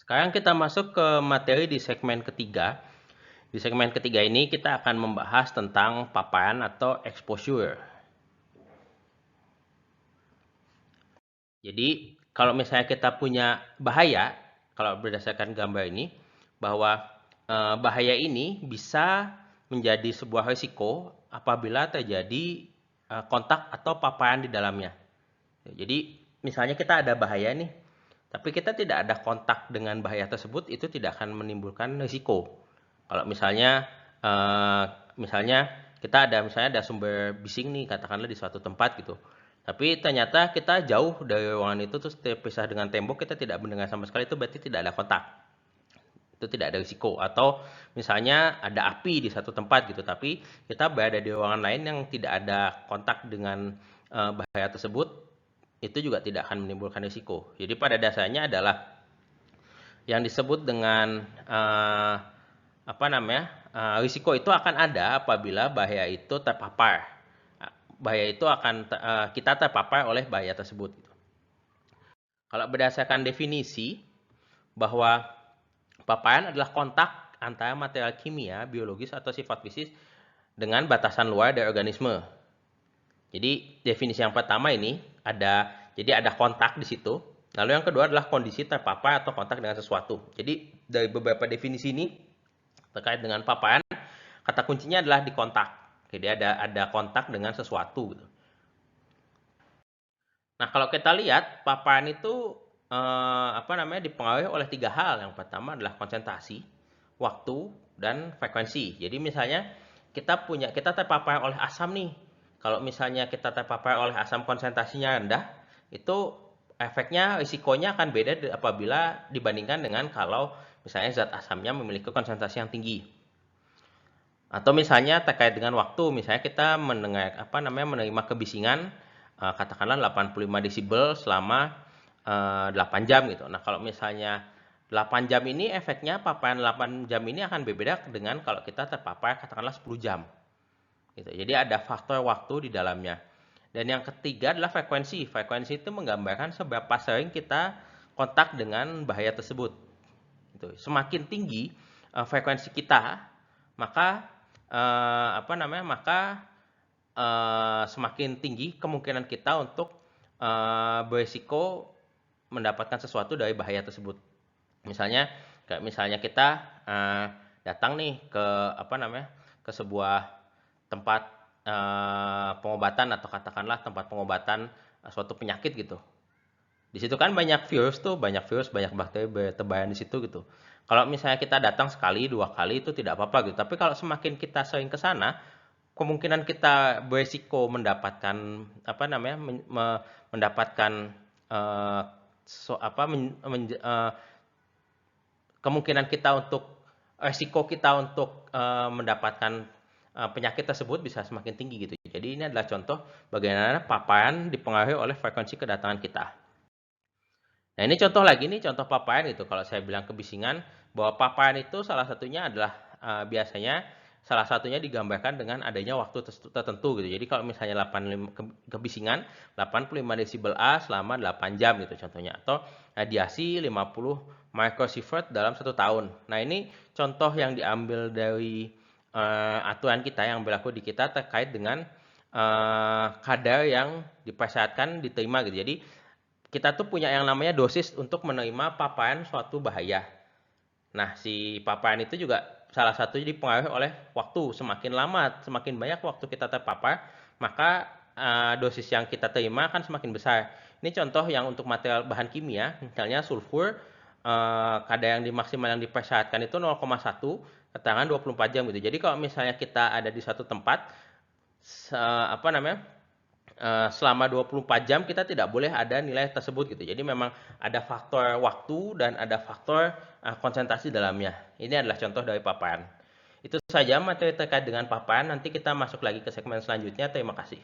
Sekarang kita masuk ke materi di segmen ketiga. Di segmen ketiga ini kita akan membahas tentang paparan atau exposure. Jadi kalau misalnya kita punya bahaya, kalau berdasarkan gambar ini, bahwa bahaya ini bisa menjadi sebuah risiko apabila terjadi kontak atau paparan di dalamnya. Jadi misalnya kita ada bahaya nih, tapi kita tidak ada kontak dengan bahaya tersebut, itu tidak akan menimbulkan risiko. Kalau misalnya kita ada sumber bising nih, katakanlah di suatu tempat gitu. Tapi ternyata kita jauh dari ruangan itu terus terpisah dengan tembok, kita tidak mendengar sama sekali, itu berarti tidak ada kontak. Itu tidak ada risiko. Atau misalnya ada api di satu tempat gitu, tapi kita berada di ruangan lain yang tidak ada kontak dengan bahaya tersebut, itu juga tidak akan menimbulkan risiko. Jadi pada dasarnya adalah yang disebut dengan risiko itu akan ada apabila bahaya itu terpapar. Bahaya itu akan kita terpapar oleh bahaya tersebut. Kalau berdasarkan definisi bahwa paparan adalah kontak antara material kimia, biologis atau sifat fisik dengan batasan luar dari organisme. Jadi definisi yang pertama ini jadi ada kontak di situ. Lalu yang kedua adalah kondisi terpapar atau kontak dengan sesuatu. Jadi dari beberapa definisi ini terkait dengan paparan, kata kuncinya adalah di kontak. Jadi ada kontak dengan sesuatu gitu. Nah, kalau kita lihat paparan itu dipengaruhi oleh 3 hal. Yang pertama adalah konsentrasi, waktu, dan frekuensi. Jadi misalnya kita terpapar oleh asam nih. Kalau misalnya kita terpapar oleh asam konsentrasinya rendah, itu efeknya, risikonya akan beda apabila dibandingkan dengan kalau misalnya zat asamnya memiliki konsentrasi yang tinggi. Atau misalnya terkait dengan waktu, misalnya kita menerima kebisingan katakanlah 85 desibel selama 8 jam gitu. Nah, kalau misalnya 8 jam ini efeknya paparan 8 jam ini akan berbeda dengan kalau kita terpapar katakanlah 10 jam. Gitu. Jadi ada faktor waktu di dalamnya. Dan yang ketiga adalah frekuensi. Frekuensi itu menggambarkan seberapa sering kita kontak dengan bahaya tersebut. Gitu. Semakin tinggi frekuensi kita, maka semakin tinggi kemungkinan kita untuk berisiko mendapatkan sesuatu dari bahaya tersebut. Misalnya kita datang nih ke sebuah tempat pengobatan atau katakanlah tempat pengobatan suatu penyakit gitu. Di situ kan banyak virus, banyak bakteri bertebaran di situ gitu. Kalau misalnya kita datang sekali, 2 kali itu tidak apa-apa gitu. Tapi kalau semakin kita sering ke sana, kemungkinan kita berisiko mendapatkan kemungkinan kita untuk risiko kita untuk mendapatkan penyakit tersebut bisa semakin tinggi gitu. Jadi ini adalah contoh bagaimana paparan dipengaruhi oleh frekuensi kedatangan kita. Nah, ini contoh lagi nih, contoh paparan gitu. Kalau saya bilang kebisingan, bahwa paparan itu salah satunya adalah biasanya salah satunya digambarkan dengan adanya waktu tertentu gitu. Jadi kalau misalnya kebisingan 85 desibel A selama 8 jam gitu contohnya, atau radiasi 50 microsievert dalam 1 tahun. Nah, ini contoh yang diambil dari aturan kita yang berlaku di kita terkait dengan kadar yang dipersyaratkan diterima gitu. Jadi kita tuh punya yang namanya dosis untuk menerima paparan suatu bahaya. Nah, si paparan itu juga salah satunya dipengaruhi oleh waktu. Semakin lama, semakin banyak waktu kita terpapar, maka dosis yang kita terima akan semakin besar. Ini contoh yang untuk material bahan kimia, misalnya sulfur, kadar yang maksimal yang dipersyaratkan itu 0,1 keterangan 24 jam gitu. Jadi kalau misalnya kita ada di satu tempat, selama 24 jam kita tidak boleh ada nilai tersebut gitu. Jadi memang ada faktor waktu dan ada faktor konsentrasi dalamnya. Ini adalah contoh dari paparan. Itu saja materi terkait dengan paparan. Nanti kita masuk lagi ke segmen selanjutnya. Terima kasih.